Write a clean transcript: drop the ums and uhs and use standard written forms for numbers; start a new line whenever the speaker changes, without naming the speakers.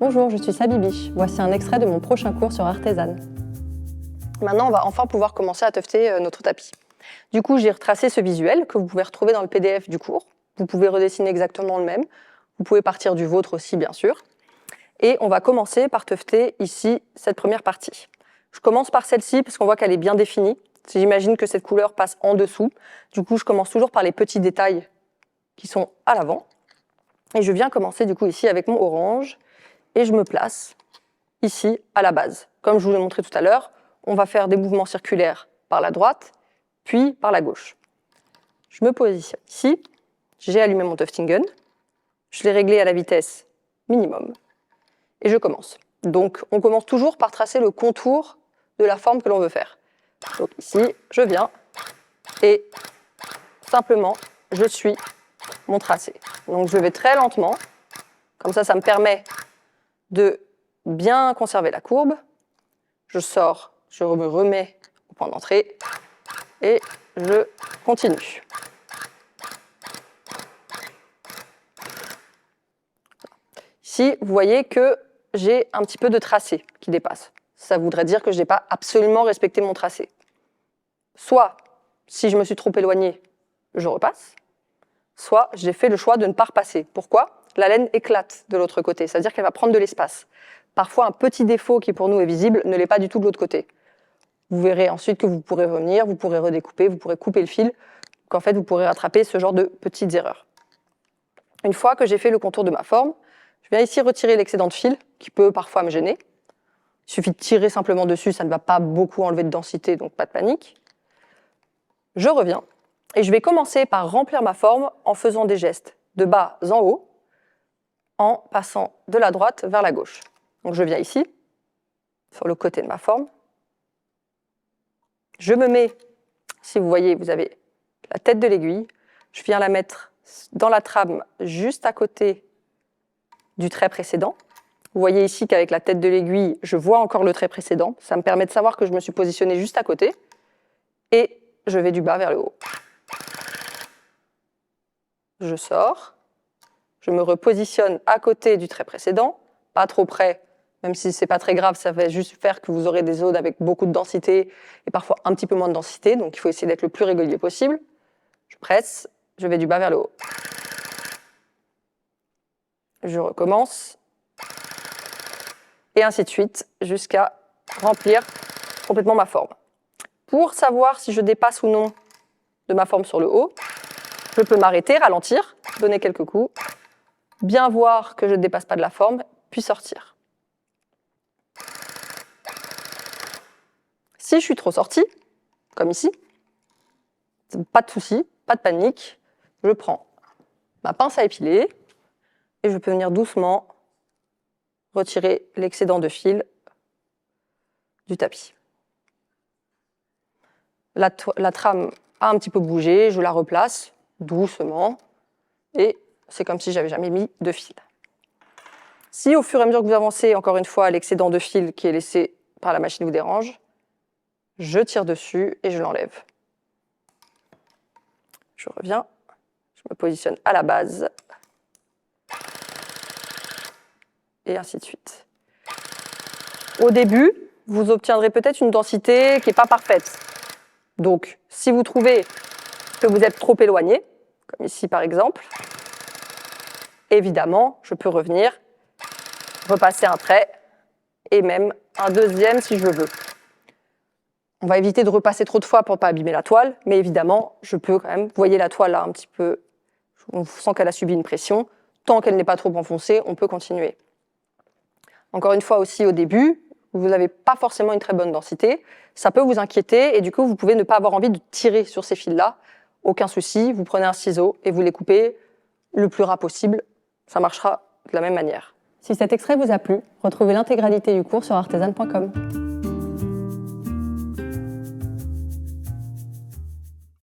Bonjour, je suis Sabi Biche. Voici un extrait de mon prochain cours sur Artésane. Maintenant, on va enfin pouvoir commencer à tufter notre tapis. Du coup, j'ai retracé ce visuel que vous pouvez retrouver dans le PDF du cours. Vous pouvez redessiner exactement le même. Vous pouvez partir du vôtre aussi, bien sûr. Et on va commencer par tufter ici cette première partie. Je commence par celle-ci parce qu'on voit qu'elle est bien définie. J'imagine que cette couleur passe en dessous. Du coup, je commence toujours par les petits détails qui sont à l'avant. Et je viens commencer du coup ici avec mon orange. Et je me place ici à la base. Comme je vous l'ai montré tout à l'heure, on va faire des mouvements circulaires par la droite, puis par la gauche. Je me positionne ici. J'ai allumé mon tufting gun. Je l'ai réglé à la vitesse minimum. Et je commence. Donc, on commence toujours par tracer le contour de la forme que l'on veut faire. Donc ici, je viens et simplement, je suis mon tracé. Donc, je vais très lentement. Comme ça me permet de bien conserver la courbe. Je sors, je me remets au point d'entrée et je continue. Ici, vous voyez que j'ai un petit peu de tracé qui dépasse. Ça voudrait dire que je n'ai pas absolument respecté mon tracé. Soit, si je me suis trop éloignée, je repasse. Soit, j'ai fait le choix de ne pas repasser. Pourquoi ? La laine éclate de l'autre côté, c'est-à-dire qu'elle va prendre de l'espace. Parfois, un petit défaut qui pour nous est visible ne l'est pas du tout de l'autre côté. Vous verrez ensuite que vous pourrez revenir, vous pourrez redécouper, vous pourrez couper le fil, qu'en fait vous pourrez rattraper ce genre de petites erreurs. Une fois que j'ai fait le contour de ma forme, je viens ici retirer l'excédent de fil qui peut parfois me gêner. Il suffit de tirer simplement dessus, ça ne va pas beaucoup enlever de densité, donc pas de panique. Je reviens et je vais commencer par remplir ma forme en faisant des gestes de bas en haut, en passant de la droite vers la gauche. Donc je viens ici, sur le côté de ma forme. Je me mets, si vous voyez, vous avez la tête de l'aiguille. Je viens la mettre dans la trame juste à côté du trait précédent. Vous voyez ici qu'avec la tête de l'aiguille, je vois encore le trait précédent. Ça me permet de savoir que je me suis positionnée juste à côté. Et je vais du bas vers le haut. Je sors. Je me repositionne à côté du trait précédent, pas trop près, même si ce n'est pas très grave, ça va juste faire que vous aurez des zones avec beaucoup de densité et parfois un petit peu moins de densité, donc il faut essayer d'être le plus régulier possible. Je presse, je vais du bas vers le haut. Je recommence, et ainsi de suite, jusqu'à remplir complètement ma forme. Pour savoir si je dépasse ou non de ma forme sur le haut, je peux m'arrêter, ralentir, donner quelques coups, bien voir que je ne dépasse pas de la forme, puis sortir. Si je suis trop sortie, comme ici, pas de souci, pas de panique, je prends ma pince à épiler et je peux venir doucement retirer l'excédent de fil du tapis. La trame a un petit peu bougé, je la replace doucement et c'est comme si j'avais jamais mis de fil. Si au fur et à mesure que vous avancez, encore une fois, l'excédent de fil qui est laissé par la machine vous dérange, je tire dessus et je l'enlève. Je reviens, je me positionne à la base, et ainsi de suite. Au début, vous obtiendrez peut-être une densité qui n'est pas parfaite. Donc, si vous trouvez que vous êtes trop éloigné, comme ici par exemple, évidemment, je peux revenir, repasser un trait, et même un deuxième si je veux. On va éviter de repasser trop de fois pour ne pas abîmer la toile, mais évidemment, je peux quand même, vous voyez la toile là un petit peu, on sent qu'elle a subi une pression, tant qu'elle n'est pas trop enfoncée, on peut continuer. Encore une fois aussi au début, vous n'avez pas forcément une très bonne densité, ça peut vous inquiéter et du coup vous pouvez ne pas avoir envie de tirer sur ces fils-là, aucun souci, vous prenez un ciseau et vous les coupez le plus ras possible, ça marchera de la même manière. Si cet extrait vous a plu, retrouvez l'intégralité du cours sur artésane.com.